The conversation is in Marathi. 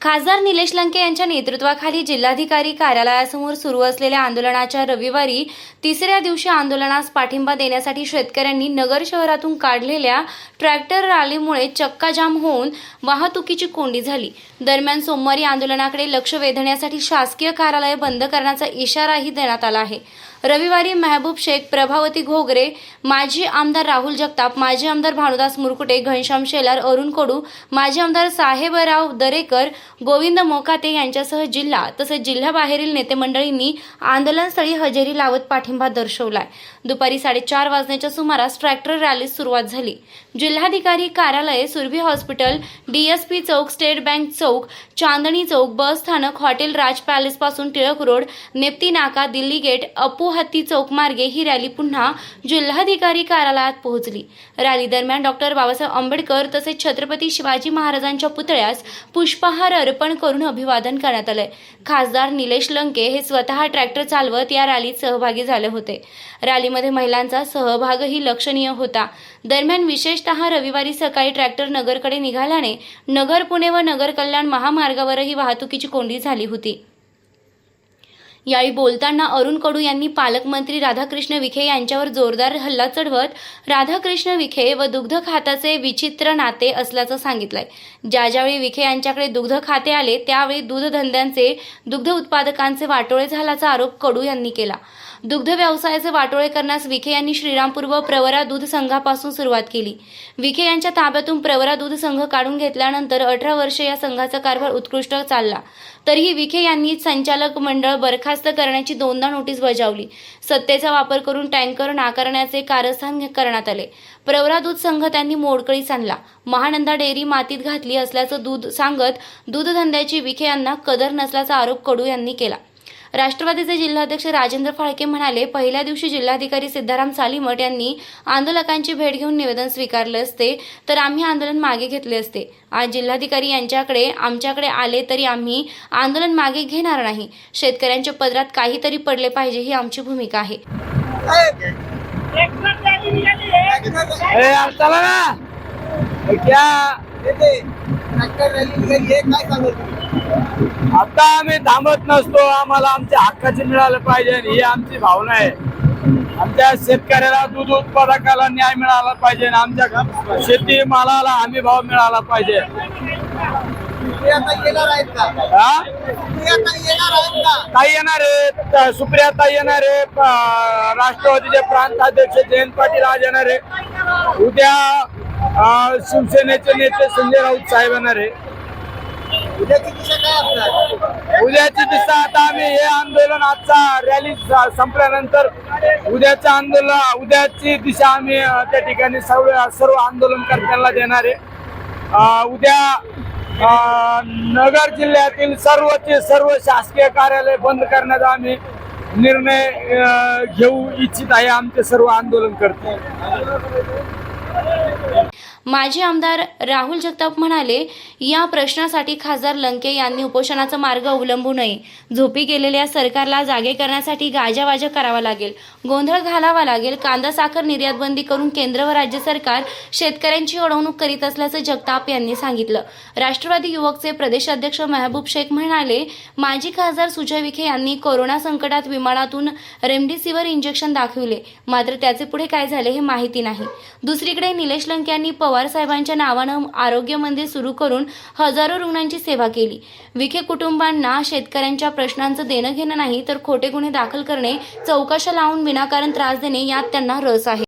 खासदार निलेश लंके यांच्या नेतृत्वाखाली जिल्हाधिकारी कार्यालयासमोर सुरू असलेल्या आंदोलनाच्या रविवारी तिसऱ्या दिवशी आंदोलनास पाठिंबा देण्यासाठी शेतकऱ्यांनी नगर शहरातून काढलेल्या ट्रॅक्टर रॅलीमुळे चक्काजाम होऊन वाहतुकीची कोंडी झाली। दरम्यान सोमवारी आंदोलनाकडे लक्ष वेधण्यासाठी शासकीय कार्यालय बंद करण्याचा इशाराही देण्यात आला आहे। रविवारी महबूब शेख, प्रभावती घोगरे, माजी आमदार राहुल जगताप, माजी आमदार भानुदास मुरकुटे, घनश्याम शेलार, अरुण कडू, माजी आमदार साहेबराव दरेकर, गोविंद मोकाते यांच्यासह जिल्हा तसेच जिल्ह्याबाहेरील नेते मंडळींनी आंदोलनस्थळी हजेरी लावत पाठिंबा दर्शवलाय। दुपारी 4:30 वाजण्याच्या सुमारास ट्रॅक्टर रॅलीस सुरुवात झाली। जिल्हाधिकारी कार्यालय, सुरभी हॉस्पिटल, डीएसपी चौक, स्टेट बँक चौक, चांदणी चौक, बस स्थानक, हॉटेल राज पॅलेस पासून टिळक रोड, नेप्ती नाका, दिल्ली गेट, अपू हत्ती चौक मार्गे ही रॅली पुन्हा जिल्हाधिकारी कार्यालयात पोहोचली। रॅली दरम्यान डॉक्टर बाबासाहेब आंबेडकर तसेच छत्रपती शिवाजी महाराजांच्या पुतळ्यास पुष्पहार अर्पण करून अभिवादन करण्यात आले। खासदार निलेश लंके हे स्वतः ट्रॅक्टर चालवत या रॅलीत सहभागी झाले होते। रॅलीमध्ये महिलांचा सहभागही लक्षणीय होता। दरम्यान विशेषतः रविवारी सकाळी ट्रॅक्टर नगरकडे निघाल्याने नगर पुणे व नगर कल्याण महामार्गावरही वाहतुकीची कोंडी झाली होती। यावेळी बोलताना अरुण कडू यांनी पालकमंत्री राधाकृष्ण विखे यांच्यावर जोरदार हल्ला चढवत राधाकृष्ण विखे व दुग्ध खात्याचे विचित्र नाते असल्याचं सांगितलंय। ज्यावेळी विखे यांच्याकडे दुग्ध खाते आले त्यावेळी दूध धंद्यांचे, दुग्ध उत्पादकांचे वाटोळे झाल्याचा आरोप कडू यांनी केला। दुग्ध व्यवसायाचे वाटोळे करण्यास विखे यांनी श्रीरामपूर व प्रवरा दूध संघापासून सुरुवात केली। विखे यांच्या ताब्यातून प्रवरा दूध संघ काढून घेतल्यानंतर 18 वर्षे या संघाचा कारभार उत्कृष्ट चालला। तरीही विखे यांनी संचालक मंडळ बरखास्त करण्याची 2दा नोटीस बजावली। सत्तेचा वापर करून टँकर नाकारण्याचे कारस्थान करण्यात आले। प्रवरा दूध संघ त्यांनी मोडकळीस आणला। महानंदा डेअरी मातीत घातली असल्याचं दूध सांगत दूध धंद्याची विखे यांना कदर नसल्याचा आरोप कडू यांनी केला। राष्ट्रवादीचे जिल्हाध्यक्ष राजेंद्र फाळके म्हणाले, पहिल्या दिवशी जिल्हाधिकारी सिद्धाराम सालीमठ यांनी आंदोलकांची भेट घेऊन निवेदन स्वीकारले असते तर आम्ही आंदोलन मागे घेतले असते। आज जिल्हाधिकारी आमच्याकडे आले तरी आम्ही आंदोलन मागे घेणार नाही। शेतकऱ्यांच्या पदरात काहीतरी पडले पाहिजे ही आमची भूमिका आहे। आता आम्ही थांबत नसतो, आम्हाला आमच्या हक्काचे मिळालं पाहिजे ही आमची भावना आहे। आमच्या शेतकऱ्याला, दूध उत्पादकाला न्याय मिळाला पाहिजे, आमच्या शेती मालाला हमी भाव मिळाला पाहिजे। काही येणार आहे, सुप्रियाताई येणार आहे, राष्ट्रवादीचे प्रांताध्यक्ष जयंत पाटील आज येणार आहे, उद्या शिवसेनेचे नेते संजय राऊत साहेब येणार आहे। उद्याची दिशा आता आम्ही हे आंदोलन आजचा रॅली संपल्यानंतर उद्याची दिशा आम्ही त्या ठिकाणी सर्व आंदोलनकर्त्यांना देणार आहे। उद्या नगर जिल्ह्यातील सर्व शासकीय कार्यालय बंद करण्याचा आम्ही निर्णय घेऊ इच्छित आहे, आमचे सर्व आंदोलनकर्ते। माजी आमदार राहुल जगताप म्हणाले, या प्रश्नासाठी खासदार लंके यांनी उपोषणाचा मार्ग अवलंबू नये। झोपी गेलेल्या सरकारला जागे करण्यासाठी गाजावाजा करावा लागेल, गोंधळ घालावा लागेल। कांदा साखर निर्यात बंदी करून केंद्र व राज्य सरकार शेतकऱ्यांची अडवणूक करीत असल्याचं जगताप यांनी सांगितलं। राष्ट्रवादी युवकचे प्रदेशाध्यक्ष महबूब शेख म्हणाले, माजी खासदार सुजय विखे यांनी कोरोना संकटात विमानातून रेमडेसिवीर इंजेक्शन दाखविले, मात्र त्याचे पुढे काय झाले हे माहिती नाही। दुसरीकडे निलेश लंके यांनी पवार साहेबांच्या नावानं आरोग्य मंदिर सुरू करून हजारो रुग्णांची सेवा केली। विखे कुटुंबांना शेतकऱ्यांच्या प्रश्नांचं देणं घेणं नाही तर खोटे गुन्हे दाखल करणे, चौकशा लावून विनाकारण त्रास देणे यात त्यांना रस आहे।